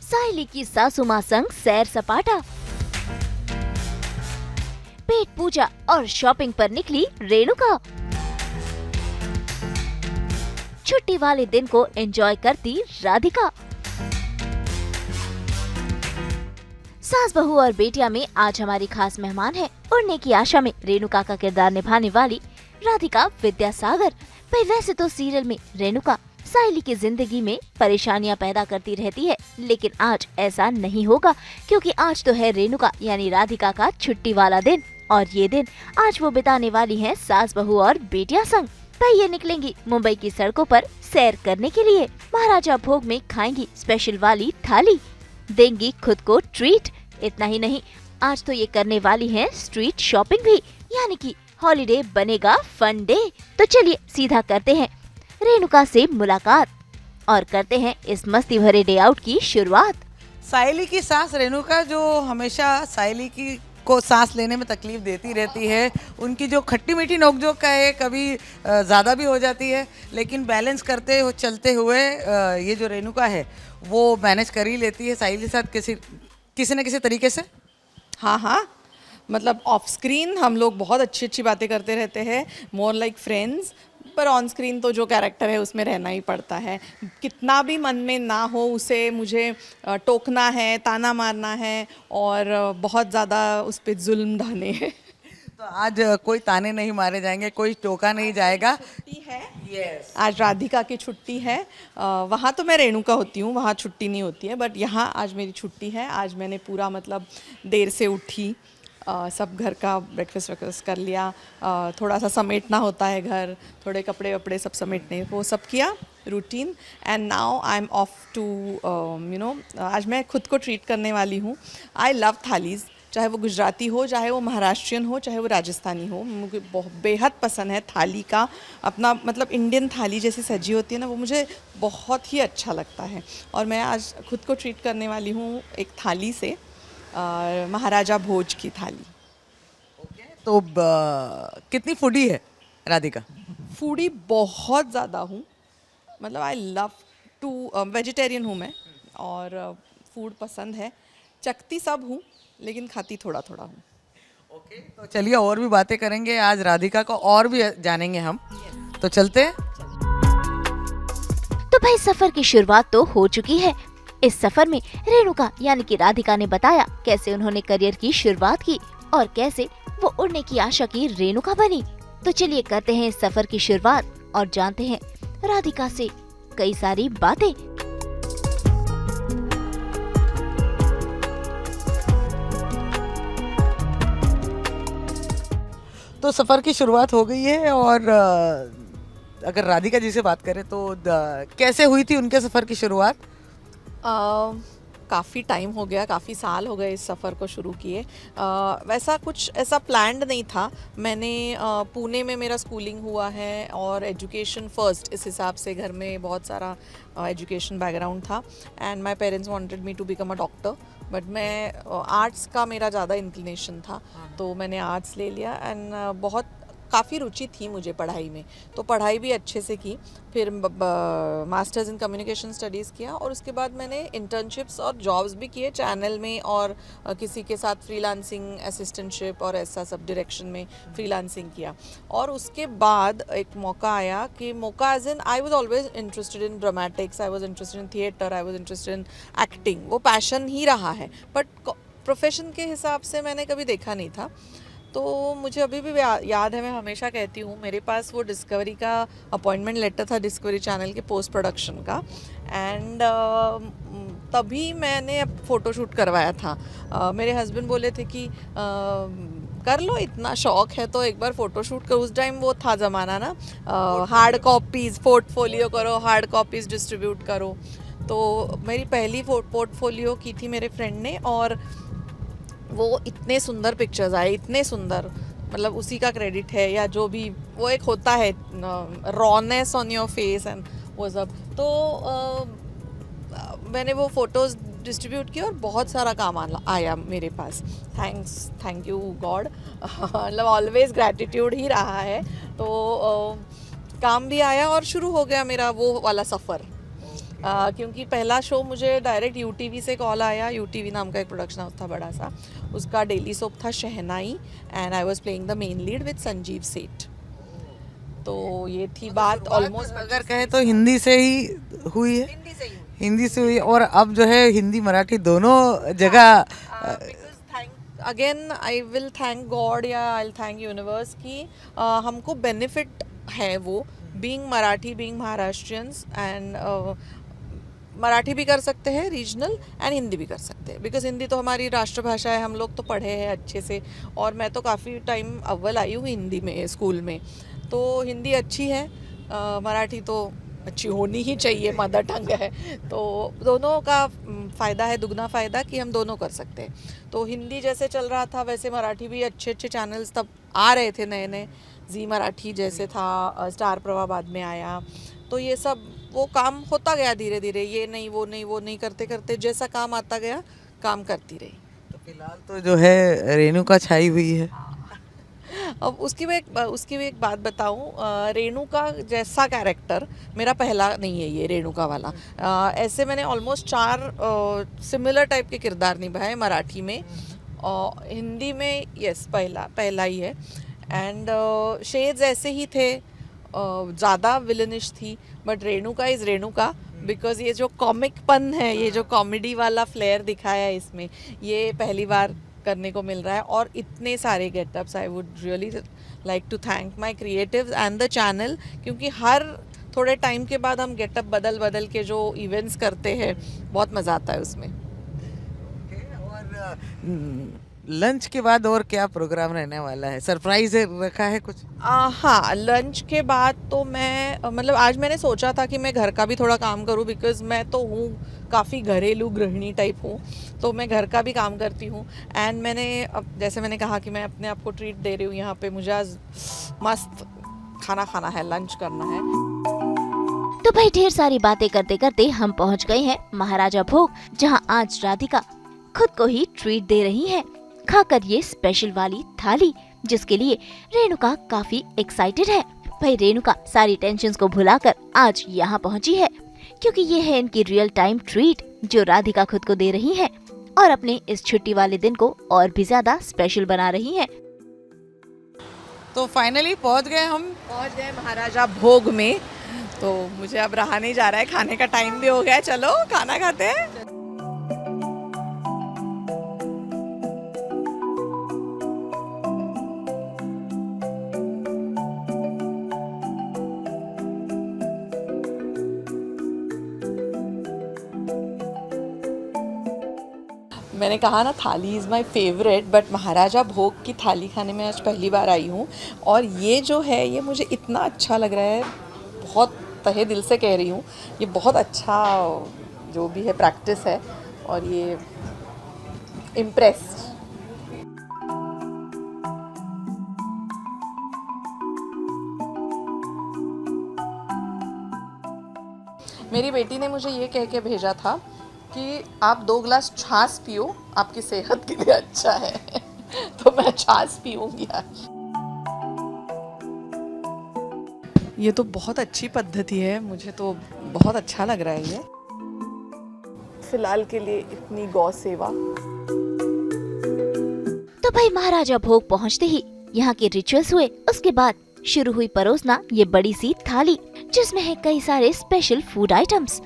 साहेली की सासू माँ संग सैर सपाटा, पेट पूजा और शॉपिंग पर निकली रेणुका। छुट्टी वाले दिन को एंजॉय करती राधिका। सास बहू और बेटिया में आज हमारी खास मेहमान है। उड़ने की आशा में रेणुका का किरदार निभाने वाली राधिका विद्यासागर। भाई वैसे तो सीरियल में रेणुका साहेली की जिंदगी में परेशानियां पैदा करती रहती है, लेकिन आज ऐसा नहीं होगा क्योंकि आज तो है रेणुका यानी राधिका का छुट्टी वाला दिन। और ये दिन आज वो बिताने वाली हैं सास बहू और बेटिया संग। भाई ये निकलेंगी मुंबई की सड़कों पर सैर करने के लिए। महाराजा भोग में खाएंगी स्पेशल वाली थाली, देंगी खुद को ट्रीट। इतना ही नहीं, आज तो ये करने वाली हैं स्ट्रीट शॉपिंग भी, यानी कि हॉलिडे बनेगा फन डे। तो चलिए सीधा करते हैं रेणुका से मुलाकात और करते हैं इस मस्ती भरे डे आउट की शुरुआत। साहेली की सास रेणुका जो हमेशा साहेली की को सांस लेने में तकलीफ देती रहती है। उनकी जो खट्टी मीठी नोकझोंक का है, कभी ज़्यादा भी हो जाती है, लेकिन बैलेंस करते हो चलते हुए ये जो रेणुका है वो मैनेज कर ही लेती है साहेली के साथ किसी न किसी तरीके से। हाँ, मतलब ऑफ स्क्रीन हम लोग बहुत अच्छी अच्छी बातें करते रहते हैं, मोर लाइक फ्रेंड्स, पर ऑन स्क्रीन तो जो कैरेक्टर है उसमें रहना ही पड़ता है। कितना भी मन में ना हो उसे मुझे टोकना है, ताना मारना है और बहुत ज़्यादा उस पर जुल्म ढाने हैं। तो आज कोई ताने नहीं मारे जाएंगे, कोई टोका नहीं जाएगा। छुट्टी है यस, आज राधिका की छुट्टी है। वहाँ तो मैं रेणुका होती हूँ, वहाँ छुट्टी नहीं होती है, बट यहाँ आज मेरी छुट्टी है। आज मैंने पूरा मतलब देर से उठी, सब घर का ब्रेकफास्ट वेकफास्ट कर लिया, थोड़ा सा समेटना होता है घर, थोड़े कपड़े वपड़े सब समेटने, वो सब किया routine. And now I am off to आज मैं खुद को ट्रीट करने वाली हूँ। आई लव थालीज़, चाहे वो गुजराती हो, चाहे वो महाराष्ट्रियन हो, चाहे वो राजस्थानी हो, मुझे बहुत बेहद पसंद है थाली का अपना मतलब इंडियन थाली जैसी सजी होती है ना, वो मुझे बहुत ही अच्छा लगता है। और मैं आज खुद को ट्रीट करने वाली हूँ एक थाली से, महाराजा भोज की थाली। तो कितनी फूडी है राधिका? फूडी बहुत ज़्यादा हूँ, मतलब आई लव टू, वेजिटेरियन हूँ मैं और फूड पसंद है, चखती सब हूँ लेकिन खाती थोड़ा थोड़ा हूँ। ओके, तो चलिए और भी बातें करेंगे, आज राधिका को और भी जानेंगे हम। तो चलते हैं। तो भाई सफर की शुरुआत तो हो चुकी है। इस सफर में रेणुका यानी कि राधिका ने बताया कैसे उन्होंने करियर की शुरुआत की और कैसे वो उड़ने की आशा की रेणुका बनी। तो चलिए करते हैं इस सफर की शुरुआत और जानते हैं राधिका से कई सारी बातें। तो सफ़र की शुरुआत हो गई है और अगर राधिका जी से बात करें तो कैसे हुई थी उनके सफ़र की शुरुआत? काफ़ी टाइम हो गया, काफ़ी साल हो गए इस सफ़र को शुरू किए। वैसा कुछ ऐसा प्लान्ड नहीं था। मैंने पुणे में मेरा स्कूलिंग हुआ है और एजुकेशन फर्स्ट, इस हिसाब से घर में बहुत सारा एजुकेशन बैकग्राउंड था and my parents wanted me to become a doctor, but मैं आर्ट्स का मेरा ज़्यादा इंक्लिनेशन था तो मैंने आर्ट्स ले लिया एंड बहुत काफ़ी रुचि थी मुझे पढ़ाई में, तो पढ़ाई भी अच्छे से की। फिर मास्टर्स इन कम्युनिकेशन स्टडीज़ किया और उसके बाद मैंने इंटर्नशिप्स और जॉब्स भी किए चैनल में और किसी के साथ फ्रीलांसिंग असिस्टेंटशिप और ऐसा सब डायरेक्शन में फ्रीलांसिंग किया। और उसके बाद एक मौका आया कि मौका as in I was always interested in dramatics, I was interested in theatre, I was interested in acting, वो पैशन ही रहा है, बट प्रोफेशन के हिसाब से मैंने कभी देखा नहीं था। तो मुझे अभी भी याद है, मैं हमेशा कहती हूँ, मेरे पास वो डिस्कवरी का अपॉइंटमेंट लेटर था, डिस्कवरी चैनल के पोस्ट प्रोडक्शन का, एंड तभी मैंने फ़ोटोशूट करवाया था। मेरे हस्बैंड बोले थे कि कर लो, इतना शौक है तो एक बार फ़ोटोशूट करो। उस टाइम वो था ज़माना ना, हार्ड कॉपीज़ पोर्टफोलियो करो, हार्ड कॉपीज़ डिस्ट्रीब्यूट करो। तो मेरी पहली पोर्टफोलियो की थी मेरे फ्रेंड ने और वो इतने सुंदर पिक्चर्स आए, इतने सुंदर, मतलब उसी का क्रेडिट है या जो भी वो एक होता है rawness on your face and वो सब। तो मैंने वो फ़ोटोज़ डिस्ट्रीब्यूट किया और बहुत सारा काम आया मेरे पास। थैंक यू गॉड, मतलब ऑलवेज ग्रैटिट्यूड ही रहा है। तो काम भी आया और शुरू हो गया मेरा वो वाला सफ़र। क्योंकि पहला शो मुझे डायरेक्ट यूटीवी से कॉल आया। यूटीवी नाम का एक प्रोडक्शन हाउस था बड़ा सा, उसका डेली सोप था Shehnaai, and I was playing the main lead with Sanjeev Seth. तो ये थी बात ऑलमोस्ट, अगर कहे तो हिंदी से ही हुई है, हिंदी से हुई, और अब जो है हिंदी मराठी दोनों जगह। Again I will thank God या आई विल थैंक यूनिवर्स कि हमको बेनिफिट है वो, being Marathi, being Maharashtrians, and Marathi भी कर सकते हैं रीजनल, एंड हिंदी भी कर सकते हैं, बिकॉज हिंदी तो हमारी राष्ट्रभाषा है, हम लोग तो पढ़े हैं अच्छे से, और मैं तो काफ़ी टाइम अव्वल आई हूँ हिंदी में स्कूल में, तो हिंदी अच्छी है, मराठी तो अच्छी होनी ही चाहिए, मदर टंग है, तो दोनों का फ़ायदा है, दुगना फ़ायदा कि हम दोनों कर सकते हैं। तो हिंदी जैसे चल रहा था वैसे मराठी भी अच्छे अच्छे चैनल्स तब आ रहे थे, नए नए, जी मराठी जैसे था, स्टार प्रवाह बाद में आया, तो ये सब वो काम होता गया धीरे धीरे, ये नहीं वो नहीं वो नहीं करते करते जैसा काम आता गया काम करती रही। तो फिलहाल तो जो है रेणुका छाई हुई है। अब उसकी भी एक बात बताऊं, रेणुका जैसा कैरेक्टर मेरा पहला नहीं है ये रेणुका वाला। ऐसे मैंने ऑलमोस्ट 4 सिमिलर टाइप के किरदार निभाए मराठी में, और हिंदी में यस पहला ही है, एंड शेड्स ऐसे ही थे, ज़्यादा विलनिश थी, but Renuka is Renuka, because ये जो कॉमिक पन है, ये जो कॉमेडी वाला फ्लेयर दिखाया है इसमें, ये पहली बार करने को मिल रहा है, और इतने सारे getups, I would really like to thank my creatives and the channel, क्योंकि हर थोड़े टाइम के बाद हम गेटअप बदल बदल के जो इवेंट्स करते हैं, बहुत मज़ा आता है उसमें। और लंच के बाद और क्या प्रोग्राम रहने वाला है, सरप्राइज रखा है कुछ? हाँ, लंच के बाद तो मैं मतलब आज मैंने सोचा था कि मैं घर का भी थोड़ा काम करूँ, बिकॉज़ मैं तो हूँ काफ़ी घरेलू गृहिणी टाइप हूँ, तो मैं घर का भी काम करती हूँ, एंड मैंने अब जैसे मैंने कहा कि मैं अपने आप को ट्रीट दे रही हूँ यहाँ पे, मुझे आज मस्त खाना खाना है, लंच करना है। तो भाई ढेर सारी बातें करते करते हम पहुंच गए हैं महाराजा भोग, जहां आज राधिका खुद को ही ट्रीट दे रही है, खाकर ये स्पेशल वाली थाली, जिसके लिए रेणुका काफी एक्साइटेड है। भाई रेणुका सारी टेंशन्स को भुलाकर आज यहाँ पहुँची है, क्योंकि ये है इनकी रियल टाइम ट्रीट जो राधिका खुद को दे रही है, और अपने इस छुट्टी वाले दिन को और भी ज्यादा स्पेशल बना रही है। तो फाइनली पहुंच गए महाराजा भोग में, तो मुझे अब रहा नहीं जा रहा है, खाने का टाइम भी हो गया है, चलो खाना खाते हैं। मैंने कहा ना थाली इज़ माय फेवरेट, बट महाराजा भोग की थाली खाने में आज पहली बार आई हूँ, और ये जो है ये मुझे इतना अच्छा लग रहा है, बहुत तहे दिल से कह रही हूँ, ये बहुत अच्छा जो भी है प्रैक्टिस है, और ये इम्प्रेस्ड। मेरी बेटी ने मुझे ये कह के भेजा था कि आप 2 गिलास छाछ पियो, आपकी सेहत के लिए अच्छा है तो मैं छाछ पीऊंगी आज। ये तो बहुत अच्छी पद्धति है, मुझे तो बहुत अच्छा लग रहा है ये। फिलहाल के लिए इतनी गौ सेवा। तो भाई महाराजा भोग पहुँचते ही यहाँ के रिचुअल्स हुए, उसके बाद शुरू हुई परोसना ये बड़ी सी थाली, जिसमें है कई सारे स्पेशल फूड आइटम्स।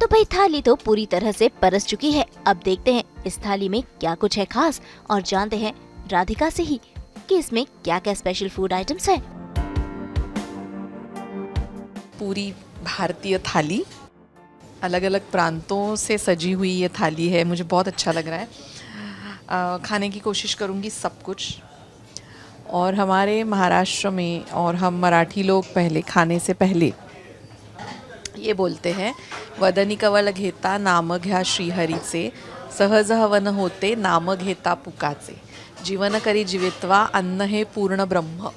तो भाई थाली तो पूरी तरह से परस चुकी है। अब देखते हैं इस थाली में क्या कुछ है खास और जानते हैं राधिका से ही कि इसमें क्या क्या स्पेशल फूड आइटम्स है। पूरी भारतीय थाली, अलग अलग प्रांतों से सजी हुई ये थाली है। मुझे बहुत अच्छा लग रहा है। खाने की कोशिश करूँगी सब कुछ। और हमारे महाराष्ट्र में और हम मराठी लोग पहले खाने से पहले ये बोलते हैं, वदनी कवल घेता नाम घ्या श्रीहरीचे, सहज हवन होते नाम घेता पुकाचे, जीवन करी जीवित्वा अन्न हे पूर्ण ब्रह्म,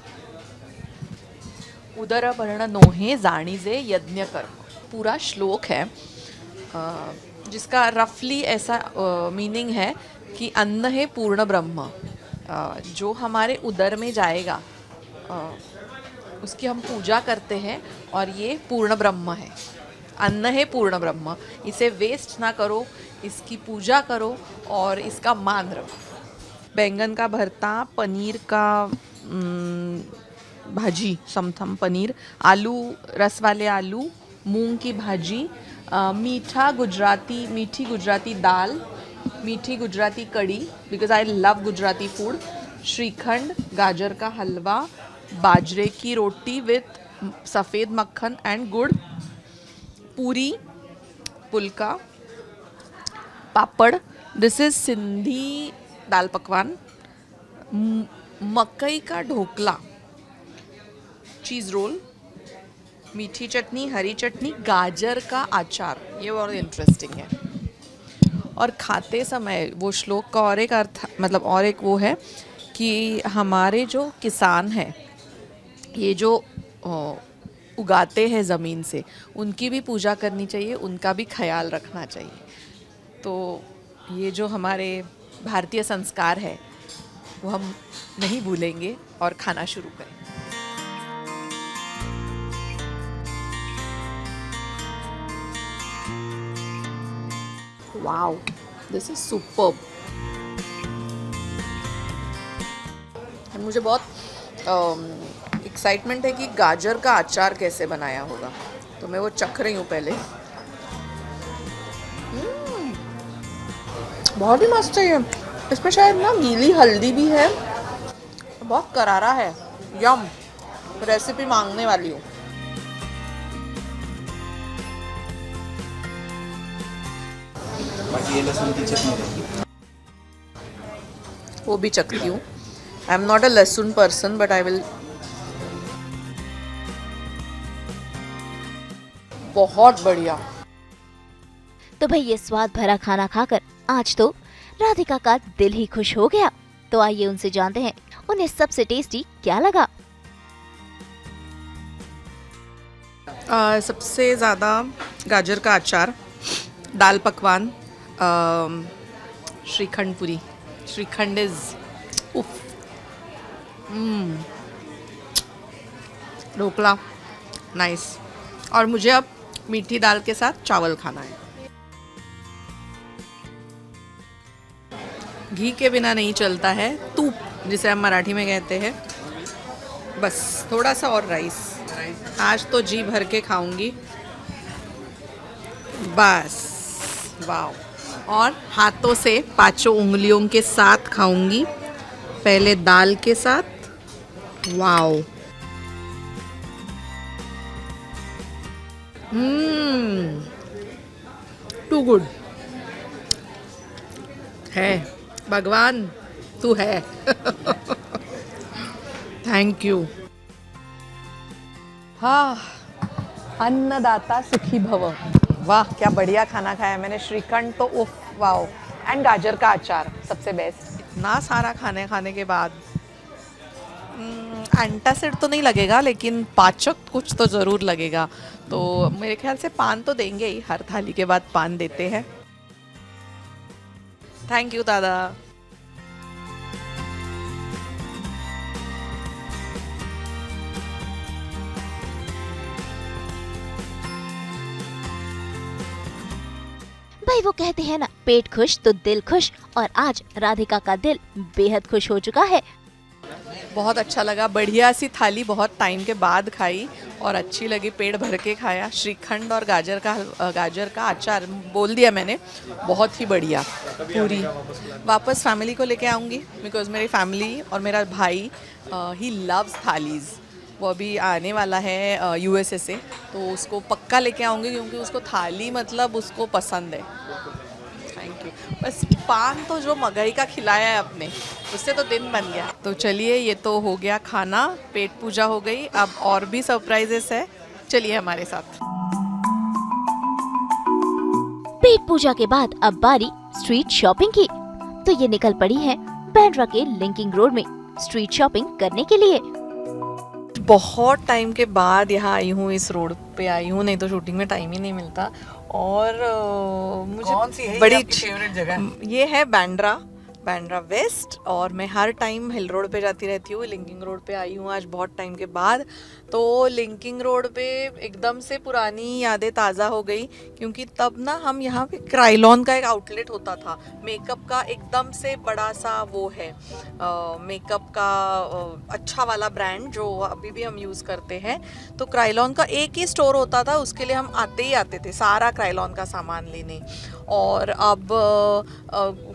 उदर भरण नोहे जाणीजे यज्ञ कर्म। पूरा श्लोक है जिसका रफली ऐसा मीनिंग है कि अन्न है पूर्ण ब्रह्म। जो हमारे उदर में जाएगा उसकी हम पूजा करते हैं और ये पूर्ण ब्रह्म है। अन्न है पूर्ण ब्रह्म, इसे वेस्ट ना करो, इसकी पूजा करो और इसका मान रखो। बैंगन का भरता, पनीर का भाजी, समथम पनीर, आलू, रस वाले आलू, मूंग की भाजी, मीठी गुजराती दाल, मीठी गुजराती कड़ी because I love Gujarati food, shrikhand, गाजर का हलवा, बाजरे की रोटी विथ सफ़ेद मक्खन एंड गुड़, पूरी, पुलका, पापड़, दिस इज़ सिंधी दाल पकवान, मकई का ढोकला, चीज़ रोल, मीठी चटनी, हरी चटनी, गाजर का अचार। ये बहुत इंटरेस्टिंग है। और खाते समय वो श्लोक का और एक अर्थ, मतलब और एक वो है कि हमारे जो किसान हैं, ये जो उगाते हैं ज़मीन से, उनकी भी पूजा करनी चाहिए, उनका भी ख्याल रखना चाहिए। तो ये जो हमारे भारतीय संस्कार है वो हम नहीं भूलेंगे और खाना शुरू करें। Wow, this is superb. मुझे बहुत एक्साइटमेंट है कि गाजर का अचार कैसे बनाया होगा, तो मैं वो चख रही हूँ पहले। बहुत ही मस्त है ये। इसमें शायद ना गीली हल्दी भी है, बहुत करारा है। यम, रेसिपी मांगने वाली हूँ। बाकी ये लहसुन की चटनी रहेगी, वो भी चखती हूँ। आई एम नॉट अ लहसुन पर्सन बट आई विल। बहुत बढ़िया। तो भाई ये स्वाद भरा खाना खाकर आज तो राधिका का दिल ही खुश हो गया। तो आइए उनसे जानते हैं उन्हें सबसे टेस्टी क्या लगा। सबसे ज़्यादा गाजर का अचार, दाल पकवान, श्रीखंड पूरी। श्रीखंड इज उफ, ढोकला नाइस। और मुझे अब मीठी दाल के साथ चावल खाना है। घी के बिना नहीं चलता है, तूप जिसे हम मराठी में कहते हैं। बस थोड़ा सा और राइस। आज तो जी भर के खाऊंगी बस। वाओ। और हाथों से 5 उंगलियों के साथ खाऊंगी, पहले दाल के साथ। वाओ, टू गुड है। भगवान तू है। Thank you. हाँ, अन्नदाता सुखी भव। वाह, क्या बढ़िया खाना खाया मैंने। श्रीखंड तो उफ, वाओ। एंड गाजर का अचार सबसे बेस्ट। इतना सारा खाने के बाद एंटासिड तो नहीं लगेगा, लेकिन पाचक कुछ तो ज़रूर लगेगा। तो मेरे ख्याल से पान तो देंगे ही, हर थाली के बाद पान देते हैं। थैंक यू दादा। भाई वो कहते हैं ना, पेट खुश तो दिल खुश, और आज राधिका का दिल बेहद खुश हो चुका है। बहुत अच्छा लगा, बढ़िया सी थाली बहुत टाइम के बाद खाई और अच्छी लगी, पेट भर के खाया। श्रीखंड और गाजर का अचार बोल दिया मैंने, बहुत ही बढ़िया। पूरी वापस फैमिली को लेके आऊँगी बिकॉज मेरी फैमिली और मेरा भाई ही लव्स थालीज़। वो अभी आने वाला है यूएसए से, तो उसको पक्का लेके आऊँगी क्योंकि उसको थाली मतलब उसको पसंद है। Thank you. बस पान तो जो मगई का खिलाया है अपने, उससे तो दिन बन गया। तो चलिए, ये तो हो गया खाना, पेट पूजा हो गई। अब और भी सरप्राइजेस है, चलिए हमारे साथ। पेट पूजा के बाद अब बारी स्ट्रीट शॉपिंग की। तो ये निकल पड़ी है बांद्रा के लिंकिंग रोड में स्ट्रीट शॉपिंग करने के लिए। बहुत टाइम के बाद यहाँ आई हूँ, इस रोड पे आई हूँ, नहीं तो शूटिंग में टाइम ही नहीं मिलता। और मुझे कौन सी है बड़ी आपकी फेवरेट जगह? ये है बांद्रा वेस्ट, और मैं हर टाइम हिल रोड पे जाती रहती हूँ। लिंकिंग रोड पे आई हूँ आज बहुत टाइम के बाद। तो लिंकिंग रोड पे एकदम से पुरानी यादें ताज़ा हो गई, क्योंकि तब ना हम यहाँ पे क्राइलॉन का एक आउटलेट होता था, मेकअप का एकदम से बड़ा सा वो है, मेकअप का अच्छा वाला ब्रांड जो अभी भी हम यूज़ करते हैं। तो क्राइलॉन का एक ही स्टोर होता था, उसके लिए हम आते थे सारा क्राइलॉन का सामान लेने। और अब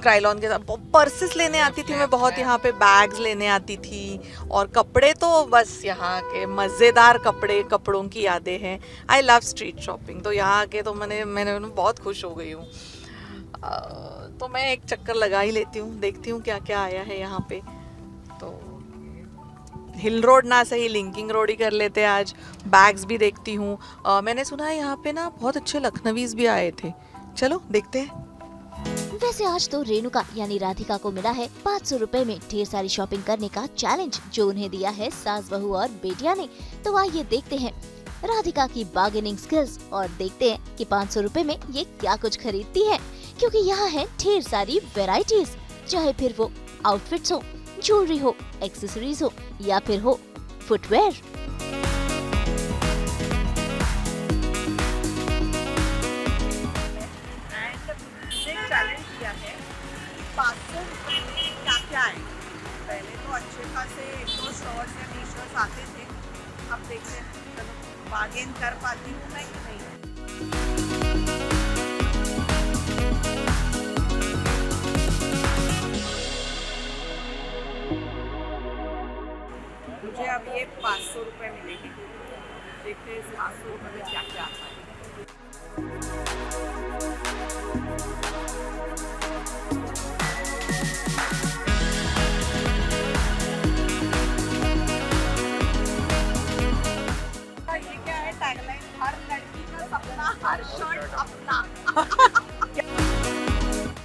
क्राइलॉन के पर्सेस लेने आती थी मैं बहुत, यहाँ पे बैग्स लेने आती थी। और कपड़े तो बस यहाँ के मज़ेदार कपड़ों की यादें हैं। I love street shopping. तो यहाँ के तो मैंने बहुत खुश हो गई हूँ। तो मैं एक चक्कर लगा ही लेती हूँ, देखती हूँ क्या क्या आया है यहाँ पे। तो हिल रोड ना सही, लिंकिंग रोड ही कर लेते आज। बैग्स भी देखती हूँ। मैंने सुना है यहाँ पे ना बहुत अच्छे लखनवीज भी आए थे, चलो देखते हैं। वैसे आज तो रेणुका यानी राधिका को मिला है 500 रुपए में ढेर सारी शॉपिंग करने का चैलेंज, जो उन्हें दिया है सास बहू और बेटिया ने। तो आइए देखते हैं राधिका की बार्गेनिंग स्किल्स और देखते हैं कि 500 रुपए में ये क्या कुछ खरीदती है, क्योंकि यहाँ है ढेर सारी वेराइटीज, चाहे फिर वो आउटफिट्स हो, ज्वेलरी हो, एक्सेसरीज हो या फिर हो फुटवेयर। चैलेंज किया है 500 रुपये में क्या क्या है। पहले तो अच्छे खासे 1-2 शर्ट्स या टी शर्ट्स आते थे, अब देखते हैं चलो बार्गेन कर पाती हूँ मैं कि नहीं। मुझे अब ये 500 रुपये मिलेगी, देखते हैं इस 500 रुपये में क्या क्या आता है। हर लड़की का सपना, हर शर्ट अपना।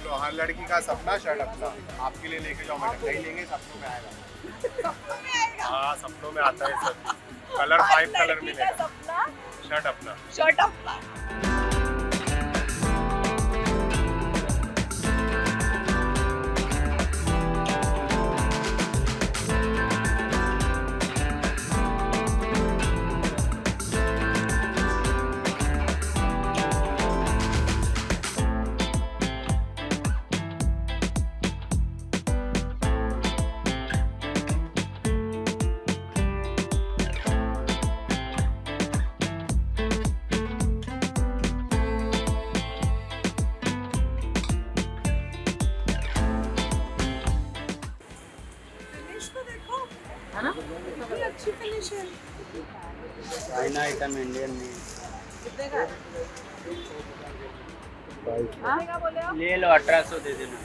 तो हर लड़की का सपना शर्ट अपना, आपके लिए लेके जाओ मैडम, नहीं लेंगे सपनों में आएगा। सपनों में आएगा? हाँ सपनों में आता है सर। कलर 5 कलर मिलेगा। सपना शर्ट अपना। शर्ट अपना। अच्छी फिनिश है। चाइना आइटम इंडियन नहीं। कितने का है? कितने का बोले आप? ले लो 1800 दे देना।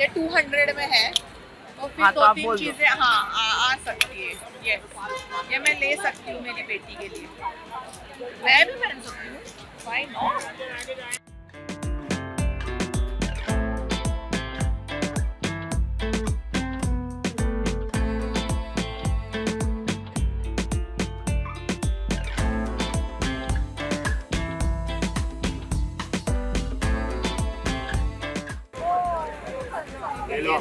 ये 200 में है, तो फिर हाँ, तो 2-3 चीजें आ सकती है। ये मैं ले सकती हूँ मेरी बेटी के लिए, मैं भी पहन सकती हूँ, व्हाई नॉट। ले लो।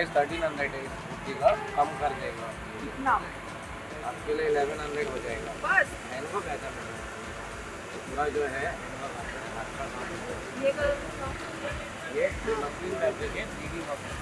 प्राइस 1300 है इस कुर्ती का, कम कर देगा। कितना? आपके लिए 1100 हो जाएगा। बस इनको कैसा मिलेगा? पूरा जो है इनका हाथ का काम है। ये कलर ये मशीन फैब्रिक है, 3D मशीन।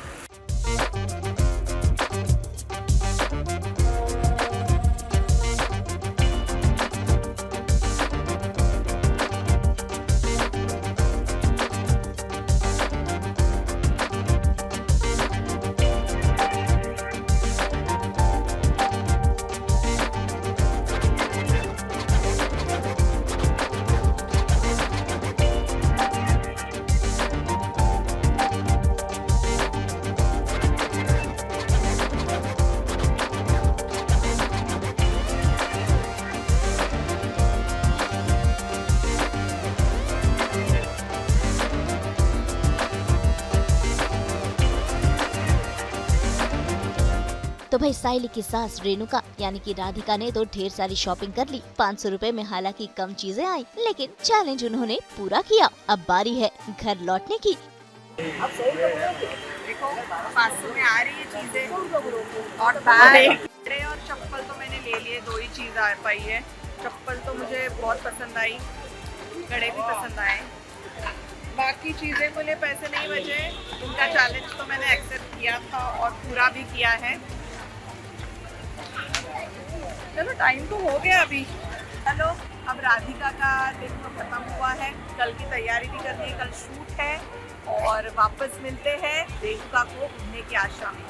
तो भाई साइली की सास रेणुका यानी कि राधिका ने तो ढेर सारी शॉपिंग कर ली। 500 रुपए में हालांकि कम चीजें आई, लेकिन चैलेंज उन्होंने पूरा किया। अब बारी है घर लौटने की। देखो 500 में आ रही है चीजें और बैग कपड़े और चप्पल तो मैंने ले लिए, 2 ही चीज आ पाई है। चप्पल तो मुझे बहुत पसंद आई, कड़े भी पसंद आए, बाकी चीजें के लिए पैसे नहीं बचे। उनका चैलेंज तो मैंने एक्सेप्ट किया था और पूरा भी किया है। चलो टाइम तो हो गया अभी। चलो अब राधिका का दिन तो खत्म हुआ है, कल की तैयारी भी करनी है, कल शूट है और वापस मिलते हैं रेणुका को घूमने की आशा में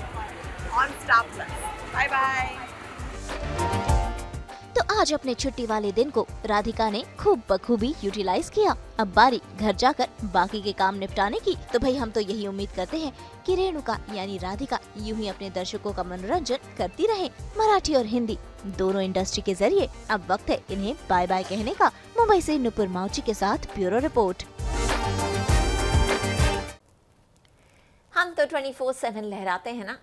on Star Plus. Bye bye. तो आज अपने छुट्टी वाले दिन को राधिका ने खूब बखूबी यूटिलाइज किया। अब बारी घर जाकर बाकी के काम निपटाने की। तो भाई हम तो यही उम्मीद करते हैं कि रेणुका यानी राधिका यूं ही अपने दर्शकों का मनोरंजन करती रहे। मराठी और हिंदी दोनों इंडस्ट्री के जरिए अब वक्त है इन्हें बाय बाय कहने का। मुंबई से नुपुर माउची के साथ ब्यूरो रिपोर्ट। हम तो 24/7 लहराते हैं ना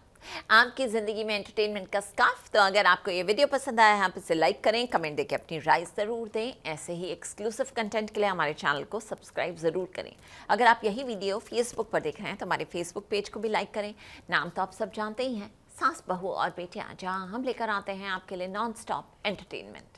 आपकी ज़िंदगी में एंटरटेनमेंट का स्कार्फ। तो अगर आपको ये वीडियो पसंद आया है आप इसे लाइक करें, कमेंट देके अपनी राय ज़रूर दें। ऐसे ही एक्सक्लूसिव कंटेंट के लिए हमारे चैनल को सब्सक्राइब ज़रूर करें। अगर आप यही वीडियो फेसबुक पर देख रहे हैं तो हमारे फेसबुक पेज को भी लाइक करें। नाम तो आप सब जानते ही हैं, सास बहू और बेटियां, जहां हम लेकर आते हैं आपके लिए नॉन स्टॉप एंटरटेनमेंट।